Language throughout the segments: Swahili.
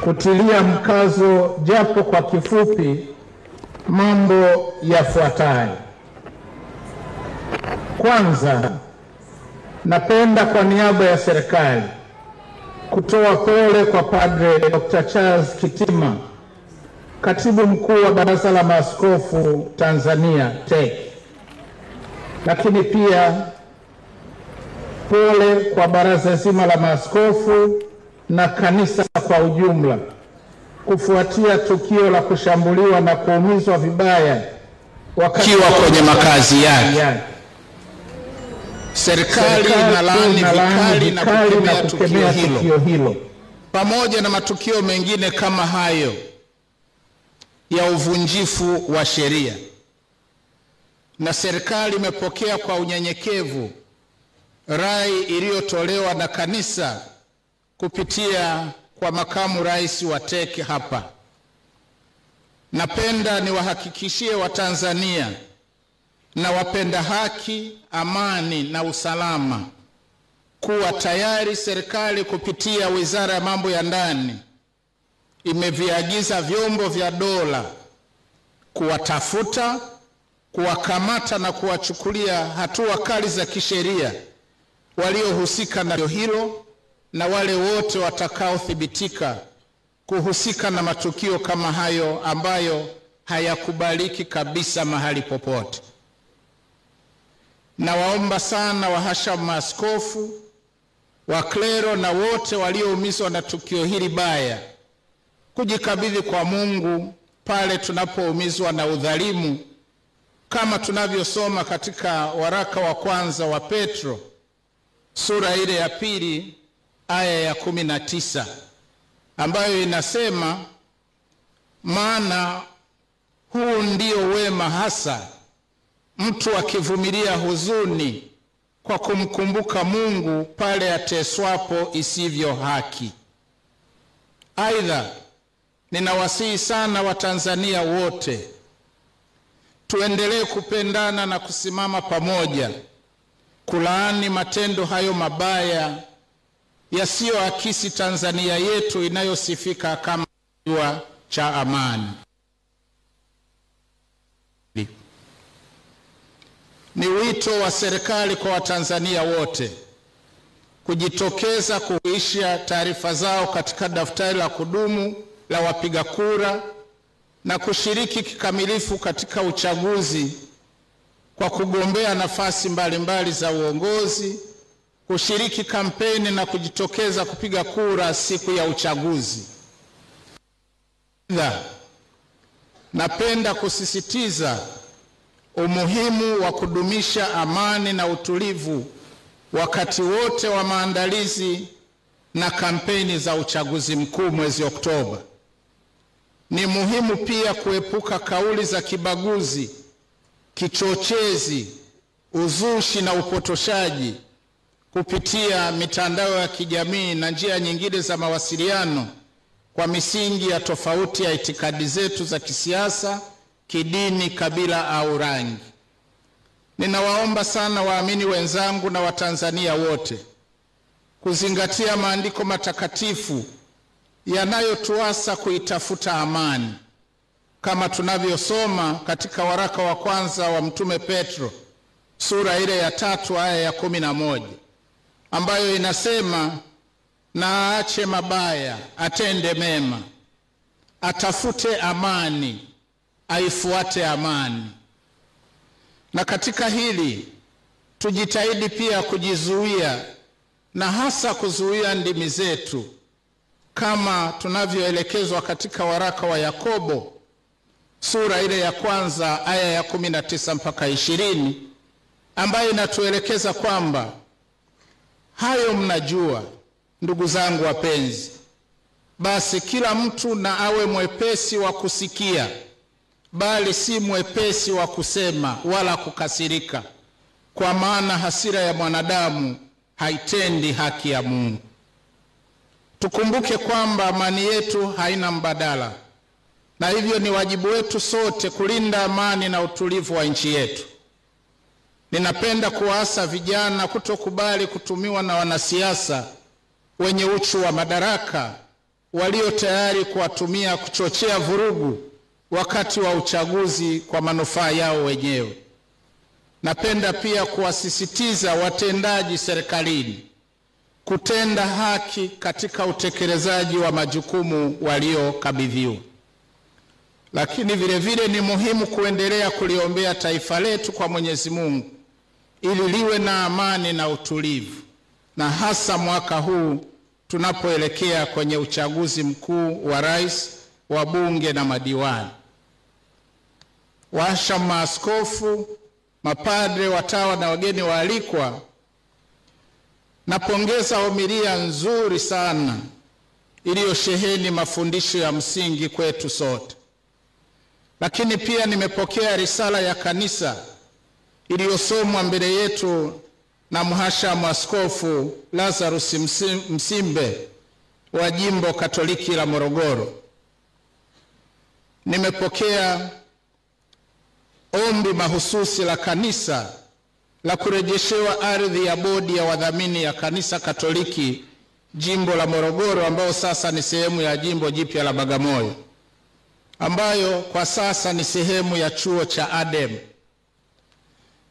kutilia mkazo japo kwa kifupi mambo yafuatayo. Kwanza, napenda kwa niaba ya serikali kutoa pole kwa Padre Dr. Charles Kitima, Katibu Mkuu wa Baraza la Maaskofu Tanzania TEC. Lakini pia pole kwa baraza zima la maaskofu na kanisa kwa ujumla kufuatia tukio la kushambuliwa na kuumizwa vibaya wakiwa kwenye makazi yake. Serikali inalaani vikali na kukemea tukio hilo pamoja na matukio mengine kama hayo ya uvunjifu wa sheria, na serikali imepokea kwa unyenyekevu rai iliyotolewa na kanisa kupitia kwa makamu rais wa TEC hapa. Napenda niwahakikishie Watanzania na wapenda haki, amani na usalama kuwa tayari serikali kupitia Wizara ya Mambo ya Ndani imeviagiza vyombo vya dola kuwatafuta, kuwakamata na kuwachukulia hatua kali za kisheria waliohusika na hilo na wale wote watakaothibitika kuhusika na matukio kama hayo ambayo hayakubaliki kabisa mahali popote. Na waomba sana wahashamu maaskofu, waklero na wote walioumizwa na tukio hili baya kujikabidhi kwa Mungu pale tunapoumizwa na udhalimu, kama tunavyosoma katika waraka wa kwanza wa Petro sura ile ya 2 aya ya 19 ambayo inasema, maana huu ndio wema hasa, mtu akivumilia huzuni kwa kumkumbuka Mungu pale ateswapo isivyo haki. Aidha, ninawasihi sana Watanzania wote tuendelee kupendana na kusimama pamoja kulaani matendo hayo mabaya yasiyoakisi Tanzania yetu inayosifika kama kisiwa cha amani. Ni wito wa serikali kwa Watanzania wote kujitokeza kuisha taarifa zao katika daftari la kudumu la wapiga kura na kushiriki kikamilifu katika uchaguzi kwa kugombea nafasi mbalimbali za uongozi, kushiriki kampeni na kujitokeza kupiga kura siku ya uchaguzi. Napenda kusisitiza umuhimu wa kudumisha amani na utulivu wakati wote wa maandalizi na kampeni za uchaguzi mkuu mwezi Oktoba. Ni muhimu pia kuepuka kauli za kibaguzi, kichochezi, uzushi na upotoshaji kupitia mitandao ya kijamii na njia nyingine za mawasiliano kwa misingi ya tofauti ya itikadi zetu za kisiasa, kidini, kabila au rangi. Ninawaomba sana waamini wenzangu na Watanzania wote kuzingatia maandiko matakatifu yanayotuasa kuitafuta amani, kama tunavyosoma katika waraka wa kwanza wa Mtume Petro sura ile ya 3 aya ya 11 ambayo inasema, na aache mabaya, atende mema, atafute amani, aifuate amani. Na katika hili tujitahidi pia kujizuia na hasa kuzuia ndimi zetu kama tunavyoelekezwa katika waraka wa Yakobo sura ile ya 1 aya ya 19 mpaka 20 ambayo inatuelekeza kwamba hayo mnajua, ndugu zangu wapenzi, basi kila mtu na awe mwepesi wa kusikia, bali si mwepesi wa kusema wala kukasirika, kwa maana hasira ya mwanadamu haitendi haki ya Mungu. Tukumbuke kwamba amani yetu haina mbadala, na hivyo ni wajibu wetu sote kulinda amani na utulivu wa nchi yetu. Ninapenda kuwaasa vijana kutokubali kutumiwa na wanasiasa wenye uchu wa madaraka walio tayari kuwatumia kuchochea vurugu wakati wa uchaguzi kwa manufaa yao wenyewe. Napenda pia kuwasisitiza watendaji serikalini kutenda haki katika utekelezaji wa majukumu waliokabidhiwa. Lakini vile vile ni muhimu kuendelea kuliombea taifa letu kwa Mwenyezi Mungu ili liwe na amani na utulivu, na hasa mwaka huu tunapoelekea kwenye uchaguzi mkuu wa rais, wa bunge na madiwani. Washa maaskofu, mapadre, watawa na wageni waalikwa, napongeza homilia nzuri sana iliyosheheni mafundisho ya msingi kwetu sote. Lakini pia nimepokea risala ya kanisa iliyosomwa mbele yetu na Mhashamu Askofu Lazarus Msimbe wa Jimbo Katoliki la Morogoro. Nimepokea ombi mahususi la kanisa la kurejeshewa ardhi ya bodi ya wadhamini ya Kanisa Katoliki Jimbo la Morogoro, ambao sasa ni sehemu ya Jimbo Jipya la Bagamoyo, ambayo kwa sasa ni sehemu ya chuo cha ADEM.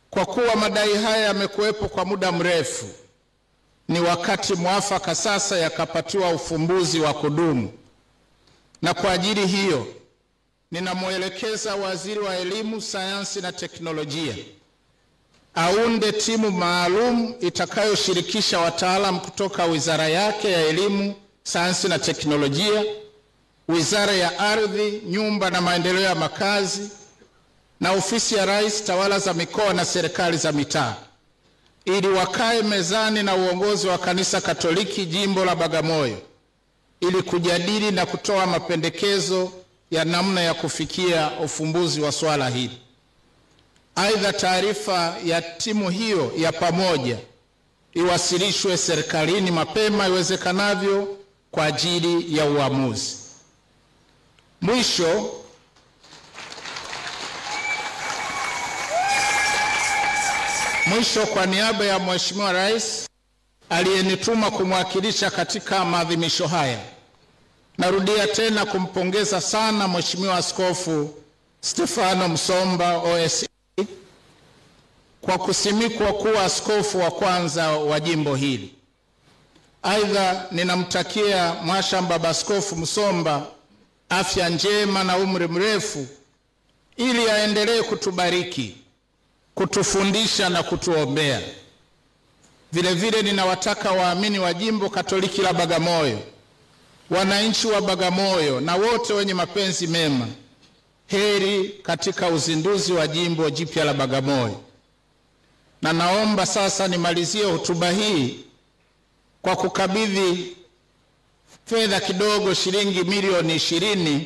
Kwa kuwa madai haya yamekuwepo kwa muda mrefu, ni wakati mwafaka sasa yakapatiwa ufumbuzi wa kudumu. Na kwa ajili hiyo ninamwelekeza Waziri wa Elimu, Sayansi na Teknolojia aunde timu maalum itakayoshirikisha wataalamu kutoka wizara yake ya Elimu, Sayansi na Teknolojia, Wizara ya Ardhi, Nyumba na Maendeleo ya Makazi, na Ofisi ya Rais, Tawala za Mikoa na Serikali za Mitaa, ili wakae mezani na uongozi wa Kanisa Katoliki Jimbo la Bagamoyo ili kujadili na kutoa mapendekezo ya namna ya kufikia ufumbuzi wa swala hili. Aidha, taarifa ya timu hiyo ya pamoja iwasilishwe serikalini mapema iwezekanavyo kwa ajili ya uamuzi. Mwisho, kwa niaba ya Mheshimiwa Rais aliyenituma kumwakilisha katika maadhimisho haya, narudia tena kumpongeza sana Mheshimiwa Askofu Stefano Msomba OSE kwa kusimikwa kuwa askofu wa kwanza wa jimbo hili. Aidha, ninamtakia Mhashamu Baba Askofu Msomba afya njema na umri mrefu ili aendelee kutubariki, kutufundisha na kutuombea. Vile vile ninawataka waamini wa Jimbo Katoliki la Bagamoyo, wananchi wa Bagamoyo na wote wenye mapenzi mema, heri katika uzinduzi wa Jimbo Jipya la Bagamoyo. Na naomba sasa nimalizie hotuba hii kwa kukabidhi fedha kidogo, shilingi milioni 20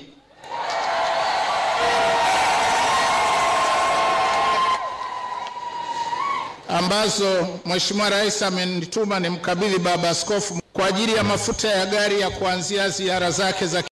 ambazo Mheshimiwa Rais amenituma nimkabidhi Baba Askofu kwa ajili ya mafuta ya gari ya kuanzia ziara zake za